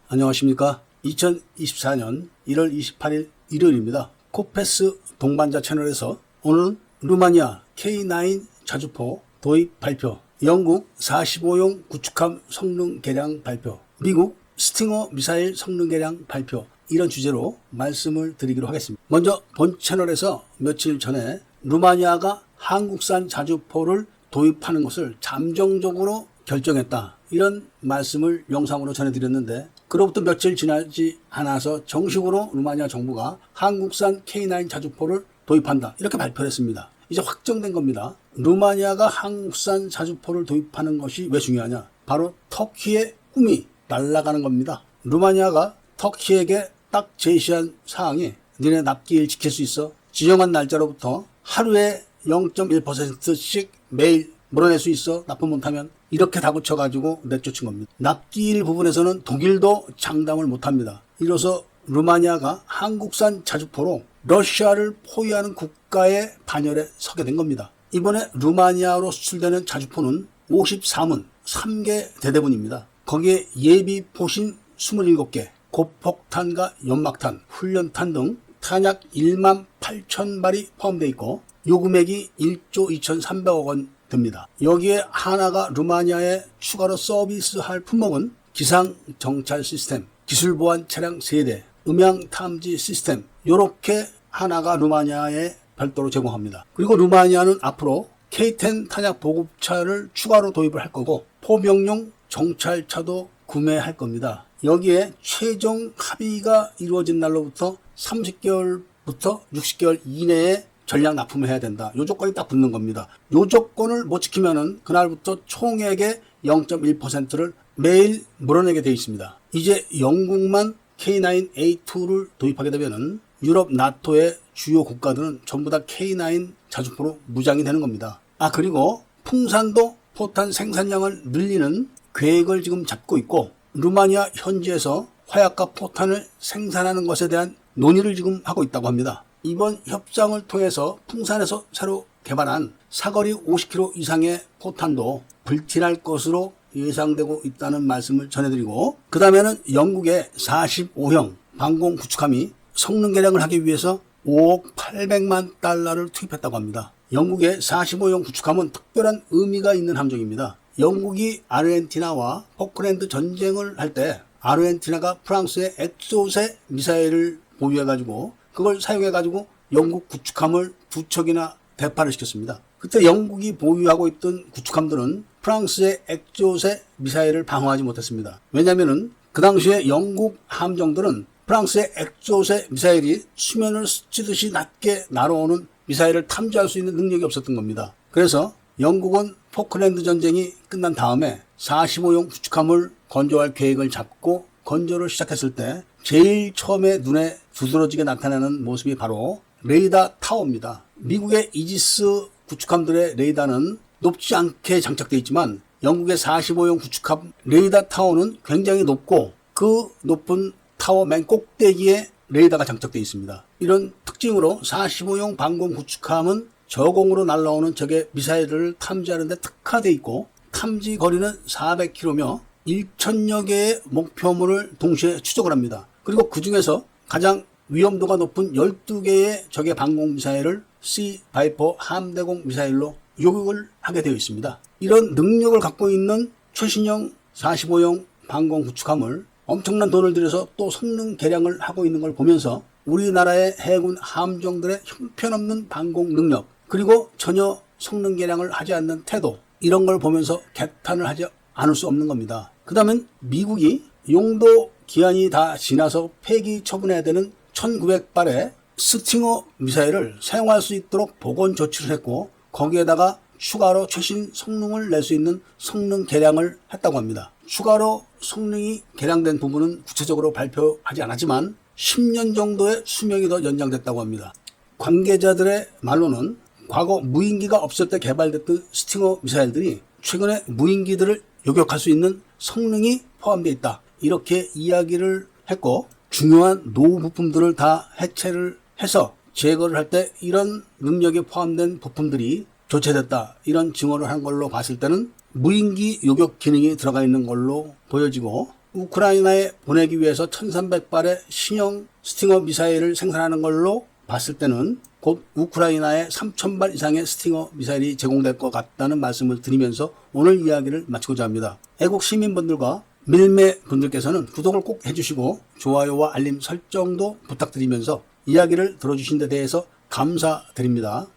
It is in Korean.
안녕하십니까. 2024년 1월 28일 일요일입니다. 코페스 동반자 채널에서 오늘은 루마니아 K9 자주포 도입 발표, 영국 45용 구축함 성능 개량 발표, 미국 스팅어 미사일 성능 개량 발표, 이런 주제로 말씀을 드리기로 하겠습니다. 먼저 본 채널에서 며칠 전에 루마니아가 한국산 자주포를 도입하는 것을 잠정적으로 결정했다, 이런 말씀을 영상으로 전해드렸는데, 그로부터 며칠 지나지 않아서 정식으로 루마니아 정부가 한국산 K9 자주포를 도입한다, 이렇게 발표를 했습니다. 이제 확정된 겁니다. 루마니아가 한국산 자주포를 도입하는 것이 왜 중요하냐? 바로 터키의 꿈이 날아가는 겁니다. 루마니아가 터키에게 딱 제시한 사항이, 너네 납기일 지킬 수 있어? 지정한 날짜로부터 하루에 0.1%씩 매일 물어낼 수 있어? 납품 못하면? 이렇게 다그쳐가지고 내쫓은 겁니다. 납기일 부분에서는 독일도 장담을 못합니다. 이로써 루마니아가 한국산 자주포로 러시아를 포위하는 국가의 반열에 서게 된 겁니다. 이번에 루마니아로 수출되는 자주포는 53문, 3개 대대분입니다. 거기에 예비 포신 27개, 고폭탄과 연막탄, 훈련탄 등 탄약 1만 8천 발이 포함되어 있고, 요금액이 1조 2,300억 원 됩니다. 여기에 하나가 루마니아에 추가로 서비스할 품목은 기상 정찰 시스템, 기술 보안 차량 세대, 음향 탐지 시스템, 이렇게 하나가 루마니아에 별도로 제공합니다. 그리고 루마니아는 앞으로 K10 탄약 보급차를 추가로 도입을 할 거고, 포병용 정찰차도 구매할 겁니다. 여기에 최종 합의가 이루어진 날로부터 30개월부터 60개월 이내에 전량 납품을 해야 된다, 이 조건이 딱 붙는 겁니다. 이 조건을 못 지키면은 그날부터 총액의 0.1%를 매일 물어내게 되어 있습니다. 이제 영국만 K9A2를 도입하게 되면은 유럽 나토의 주요 국가들은 전부 다 K9 자주포로 무장이 되는 겁니다. 그리고 풍산도 포탄 생산량을 늘리는 계획을 지금 잡고 있고, 루마니아 현지에서 화약과 포탄을 생산하는 것에 대한 논의를 지금 하고 있다고 합니다. 이번 협상을 통해서 풍산에서 새로 개발한 사거리 50km 이상의 포탄도 불티날 것으로 예상되고 있다는 말씀을 전해드리고, 그 다음에는 영국의 45형 방공 구축함이 성능 개량을 하기 위해서 5억 800만 달러를 투입했다고 합니다. 영국의 45형 구축함은 특별한 의미가 있는 함정입니다. 영국이 아르헨티나와 포클랜드 전쟁을 할 때 아르헨티나가 프랑스의 엑소세 미사일을 보유해가지고 그걸 사용해가지고 영국 구축함을 2척이나 대파를 시켰습니다. 그때 영국이 보유하고 있던 구축함들은 프랑스의 엑조세 미사일을 방어하지 못했습니다. 왜냐하면 그 당시에 영국 함정들은 프랑스의 엑조세 미사일이 수면을 스치듯이 낮게 날아오는 미사일을 탐지할 수 있는 능력이 없었던 겁니다. 그래서 영국은 포클랜드 전쟁이 끝난 다음에 45형 구축함을 건조할 계획을 잡고 건조를 시작했을 때 제일 처음에 눈에 두드러지게 나타나는 모습이 바로 레이더 타워입니다. 미국의 이지스 구축함들의 레이더는 높지 않게 장착되어 있지만 영국의 45형 구축함 레이더 타워는 굉장히 높고, 그 높은 타워 맨 꼭대기에 레이더가 장착되어 있습니다. 이런 특징으로 45형 방공 구축함은 저공으로 날아오는 적의 미사일을 탐지하는 데 특화되어 있고, 탐지 거리는 400km며 1,000여 개의 목표물을 동시에 추적을 합니다. 그리고 그 중에서 가장 위험도가 높은 12개의 적의 방공 미사일을 C 바이퍼 함대공 미사일로 요격을 하게 되어 있습니다. 이런 능력을 갖고 있는 최신형 45형 방공 구축함을 엄청난 돈을 들여서 또 성능 개량을 하고 있는 걸 보면서 우리나라의 해군 함정들의 형편없는 방공 능력, 그리고 전혀 성능 개량을 하지 않는 태도, 이런 걸 보면서 개탄을 하지 않을 수 없는 겁니다. 그 다음엔 미국이 용도 기한이 다 지나서 폐기 처분해야 되는 1900발의 스팅어 미사일을 사용할 수 있도록 보건 조치를 했고, 거기에다가 추가로 최신 성능을 낼 수 있는 성능 개량을 했다고 합니다. 추가로 성능이 개량된 부분은 구체적으로 발표하지 않았지만 10년 정도의 수명이 더 연장됐다고 합니다. 관계자들의 말로는 과거 무인기가 없을 때 개발됐던 스팅어 미사일들이 최근에 무인기들을 요격할 수 있는 성능이 포함되어 있다, 이렇게 이야기를 했고, 중요한 노후 부품들을 다 해체를 해서 제거를 할 때 이런 능력이 포함된 부품들이 교체됐다, 이런 증언을 한 걸로 봤을 때는 무인기 요격 기능이 들어가 있는 걸로 보여지고, 우크라이나에 보내기 위해서 1300발의 신형 스팅어 미사일을 생산하는 걸로 봤을 때는 곧 우크라이나에 3000발 이상의 스팅어 미사일이 제공될 것 같다는 말씀을 드리면서 오늘 이야기를 마치고자 합니다. 애국 시민분들과 밀매 분들께서는 구독을 꼭 해주시고 좋아요와 알림 설정도 부탁드리면서 이야기를 들어주신 데 대해서 감사드립니다.